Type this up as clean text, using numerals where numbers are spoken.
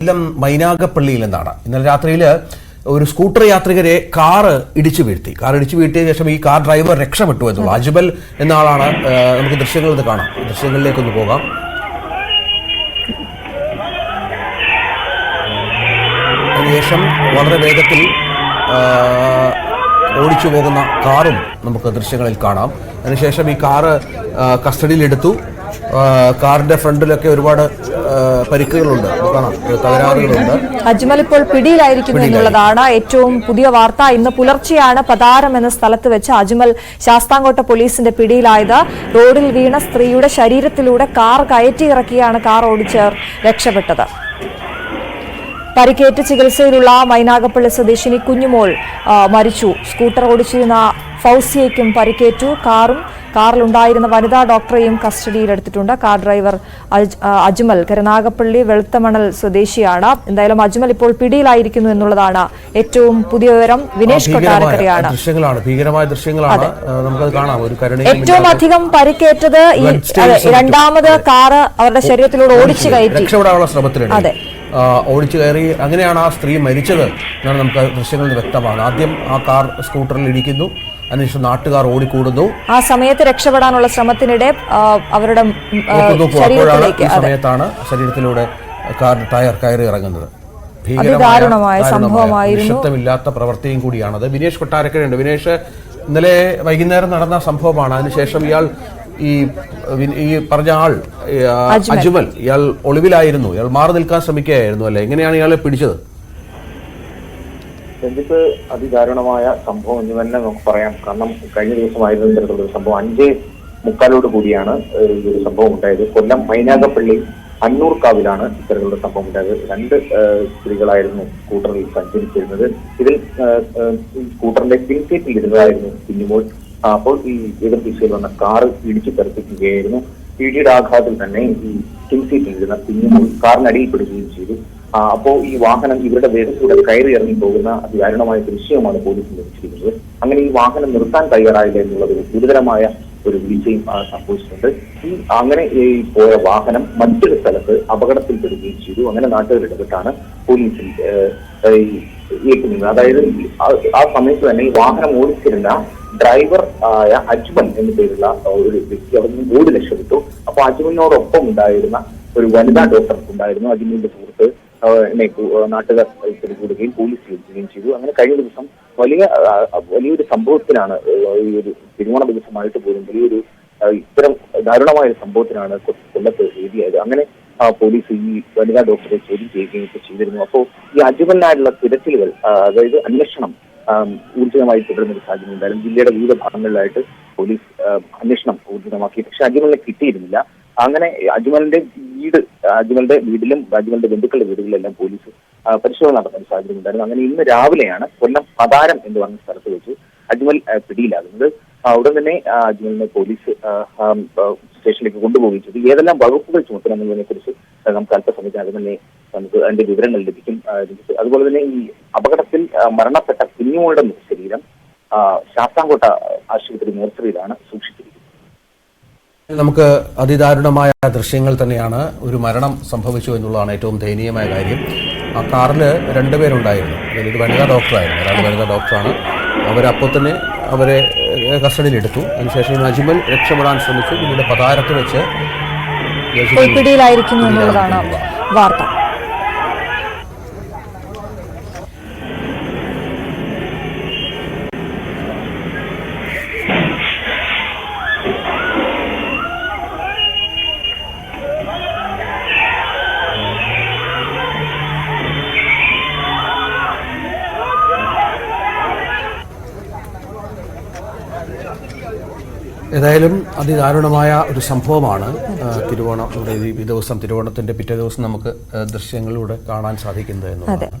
കൊല്ലം മൈനാഗപ്പള്ളിയിൽ നിന്നാണ്. ഇന്നലെ രാത്രിയിൽ ഒരു സ്കൂട്ടർ യാത്രികരെ കാറ് ഇടിച്ചു വീഴ്ത്തിയ ശേഷം ഈ കാർ ഡ്രൈവർ രക്ഷപ്പെട്ടു എന്നുള്ളത്. അജ്മൽ എന്ന ആളാണ്. നമുക്ക് ദൃശ്യങ്ങൾ ഇത് കാണാം. ദൃശ്യങ്ങളിലേക്കൊന്ന് പോകാം. അതിനുശേഷം വളരെ വേഗത്തിൽ ഓടിച്ചു പോകുന്ന കാറും നമുക്ക് ദൃശ്യങ്ങളിൽ കാണാം. അതിനുശേഷം ഈ കാറ് കസ്റ്റഡിയിലെടുത്തു. കാറിന്റെ ഫ്രണ്ടിലൊക്കെ ഒരുപാട് പരിക്കുകളുണ്ട്, തകരാറുകളുണ്ട്. അജ്മൽ ഇപ്പോൾ പിടിയിലായിരിക്കുന്നു എന്നുള്ളതാണ് ഏറ്റവും പുതിയ വാർത്ത. ഇന്ന് പുലർച്ചെയാണ് പതാരം എന്ന സ്ഥലത്ത് വെച്ച് അജ്മൽ ശാസ്താംകോട്ട പോലീസിന്റെ പിടിയിലായത്. റോഡിൽ വീണ സ്ത്രീയുടെ ശരീരത്തിലൂടെ കാർ കയറ്റിയിറക്കിയാണ് കാർ ഓടിച്ച് രക്ഷപ്പെട്ടത്. പരിക്കേറ്റ് ചികിത്സയിലുള്ള മൈനാഗപ്പള്ളി സ്വദേശിനി കുഞ്ഞുമോൾ മരിച്ചു. സ്കൂട്ടർ ഓടിച്ചിരുന്ന ഫൗസിയയ്ക്കും പരിക്കേറ്റു. കാറിലുണ്ടായിരുന്ന വനിതാ ഡോക്ടറെയും കസ്റ്റഡിയിലെടുത്തിട്ടുണ്ട്. കാർ ഡ്രൈവർ അജ്മൽ കരുനാഗപ്പള്ളി വെളുത്തമണൽ സ്വദേശിയാണ്. എന്തായാലും അജ്മൽ ഇപ്പോൾ പിടിയിലായിരിക്കുന്നു എന്നുള്ളതാണ് ഏറ്റവും പുതിയ വിവരം. വിനേഷ് കൊട്ടാരക്കരയാണ്. ഭീകരമായ ദൃശ്യങ്ങളാണ് നമുക്കത് കാണാം. ഏറ്റവും അധികം പരിക്കേറ്റത് ഈ രണ്ടാമത് കാറ് അവരുടെ ശരീരത്തിലൂടെ ഓടിച്ചു കയറ്റി രക്ഷപ്പെടാനുള്ള ശ്രമത്തിലുണ്ട്. ഓടിച്ചു കയറി അങ്ങനെയാണ് ആ സ്ത്രീ മരിച്ചത് എന്നാണ് നമുക്ക് ദൃശ്യങ്ങളിൽ വ്യക്തമാണ്. ആദ്യം ആ കാർ സ്കൂട്ടറിൽ ഇടിക്കുന്നു, അതിനുശേഷം നാട്ടുകാർ ഓടിക്കൂടുന്നു. ആ സമയത്ത് രക്ഷപ്പെടാനുള്ള ശ്രമത്തിനിടെ അവരുടെ സമയത്താണ് ശരീരത്തിലൂടെ കാർ ടയർ കയറി ഇറങ്ങുന്നത്. ഭീകരമായ സംഭവമായിരുന്നു. ഇഷ്ടമില്ലാത്ത പ്രവൃത്തിയും കൂടിയാണത്. വിനേഷ് കൊട്ടാരക്കരയുണ്ട്. വിനേഷ്, ഇന്നലെ വൈകുന്നേരം നടന്ന സംഭവമാണ്. അതിനുശേഷം ഇയാൾ ഈ പറഞ്ഞ ആൾ അജ്മൽ, ഇയാൾ ഒളിവിലായിരുന്നു. ഇയാൾ മാറി നിൽക്കാൻ ശ്രമിക്കുകയായിരുന്നു അല്ലെ? എങ്ങനെയാണ് ഇയാളെ പിടിച്ചത്? രഞ്ജിത്ത്, അതിദാരുണമായ സംഭവം എന്ന് തന്നെ നമുക്ക് പറയാം. കാരണം കഴിഞ്ഞ ദിവസമായിരുന്നു ഇത്തരത്തിലുള്ള സംഭവം. 5:45 കൂടിയാണ് ഈ ഒരു സംഭവം ഉണ്ടായത്. കൊല്ലം മൈനാഗപ്പള്ളി അന്നൂർക്കാവിലാണ് ഇത്തരത്തിലുള്ള സംഭവം ഉണ്ടായത്. 2 സ്ത്രീകളായിരുന്നു സ്കൂട്ടറിൽ സഞ്ചരിച്ചിരുന്നത്. ഇതിൽ സ്കൂട്ടറിന്റെ പിൻസീറ്റിൽ ഇരുന്നതായിരുന്നു കുഞ്ഞുമോൾ. അപ്പോൾ ഈ എതിർ ദിശയിൽ വന്ന കാറ് ഇടിച്ചു തെറിപ്പിക്കുകയായിരുന്നു. ഇടിയുടെ ആഘാതത്തിൽ തന്നെ ഈ പിൻസീറ്റിൽ ഇരുന്ന കുഞ്ഞുമോൾ കാറിനടിയിൽ പെടുകയും ചെയ്തു. അപ്പോൾ ഈ വാഹനം ഇവരുടെ വേഗത്തിലൂടെ കയറി ഇറങ്ങി പോകുന്ന അതിദാരുണമായ ദൃശ്യമാണ് പോലീസിന് ലഭിച്ചിരിക്കുന്നത്. അങ്ങനെ ഈ വാഹനം നിർത്താൻ തയ്യാറായില്ല എന്നുള്ളത് ഗുരുതരമായ ഒരു വീഴ്ചയും സംഭവിച്ചിട്ടുണ്ട്. അങ്ങനെ പോയ വാഹനം മറ്റൊരു സ്ഥലത്ത് അപകടത്തിൽപ്പെടുകയും ചെയ്തു. അങ്ങനെ നാട്ടുകാർ ഇടപെട്ടാണ് പോലീസിൽ ഏൽക്കുന്നത്. അതായത് ആ സമയത്ത് തന്നെ ഈ വാഹനം ഓടിച്ചിരുന്ന ഡ്രൈവർ ആയ അജ്മൽ എന്ന പേരുള്ള ഒരു വ്യക്തി അവിടെ നിന്ന് ഓടി രക്ഷപ്പെട്ടു. അപ്പൊ അജ്മലിനോടൊപ്പം ഉണ്ടായിരുന്ന ഒരു വനിതാ ഡോക്ടർ ഉണ്ടായിരുന്നു. അജ്മലിന്റെ സുഹൃത്ത് നാട്ടുകാർ പിടികൂടുകയും പോലീസ് വിളിക്കുകയും ചെയ്തു. അങ്ങനെ കഴിഞ്ഞ ദിവസം വലിയൊരു സംഭവത്തിനാണ്, ഈ ഒരു തിരുവോണ ദിവസമായിട്ട് പോലും ഇത്തരം ദാരുണമായ ഒരു സംഭവത്തിനാണ് കൊല്ലത്ത് വേദിയായത്. അങ്ങനെ പോലീസ് ഈ വനിതാ ഡോക്ടറെ ചോദ്യം ചെയ്യുകയും ഒക്കെ ചെയ്തിരുന്നു. അപ്പോൾ ഈ അജ്മലിനായിട്ടുള്ള തിരച്ചിലുകൾ, അതായത് അന്വേഷണം ഊർജിതമായി തുടരുന്ന ഒരു സാഹചര്യം ഉണ്ടായിരുന്നു. ജില്ലയുടെ വിവിധ ഭാഗങ്ങളിലായിട്ട് പോലീസ് അന്വേഷണം ഊർജിതമാക്കി. പക്ഷെ അജ്മലിനെ കിട്ടിയിരുന്നില്ല. അങ്ങനെ അജ്മലിന്റെ വീടിലും അജ്മലിന്റെ ബന്ധുക്കളുടെ വീടുകളിലെല്ലാം പോലീസ് പരിശോധന നടത്തുന്ന ഒരു സാഹചര്യം ഉണ്ടായിരുന്നു. അങ്ങനെ ഇന്ന് രാവിലെയാണ് കൊല്ലം പതാരം എന്ന് പറഞ്ഞ സ്ഥലത്ത് വെച്ച് അജ്മൽ പിടിയിലാകുന്നത്. ഉടൻ തന്നെ അജ്മലിനെ പോലീസ് സ്റ്റേഷനിലേക്ക് കൊണ്ടുപോവുകയും ചെയ്തു. ഏതെല്ലാം വകുപ്പുകൾ ചുമത്തണമെന്നതിനെ കുറിച്ച് നമുക്ക് അല്പസമയത്തിനകം തന്നെ നമുക്ക് അതിന്റെ വിവരങ്ങൾ ലഭിക്കും. അതുപോലെ തന്നെ ഈ അപകടത്തിൽ മരണപ്പെട്ട കുഞ്ഞുമോളുടെ ശരീരം ശാസ്താംകോട്ട ആശുപത്രി മോർച്ചറിയിലാണ് സൂക്ഷിച്ചിരിക്കുന്നത്. നമുക്ക് അതിദാരുണമായ ദൃശ്യങ്ങൾ തന്നെയാണ്. ഒരു മരണം സംഭവിച്ചു എന്നുള്ളതാണ് ഏറ്റവും ദയനീയമായ കാര്യം. ആ കാറിൽ 2 പേരുണ്ടായിരുന്നു. അതിലൊരു വനിതാ ഡോക്ടറായിരുന്നു. ഒരാൾ വനിതാ ഡോക്ടറാണ്. അവരപ്പോൾ തന്നെ അവരെ കസ്റ്റഡിയിലെടുത്തു. അതിനുശേഷം അജ്മൽ രക്ഷപ്പെടാൻ ശ്രമിച്ചു. പിന്നീട് പതാരത്ത് വെച്ച് പിടിയിലായിരിക്കുന്നു എന്നുള്ളതാണ് വാർത്ത. ഏതായാലും അതിദാരുണമായ ഒരു സംഭവമാണ്. തിരുവോണത്തിൻ്റെ പിറ്റേ ദിവസം നമുക്ക് ദൃശ്യങ്ങളിലൂടെ കാണാൻ സാധിക്കുന്നത് എന്നുള്ളതാണ്.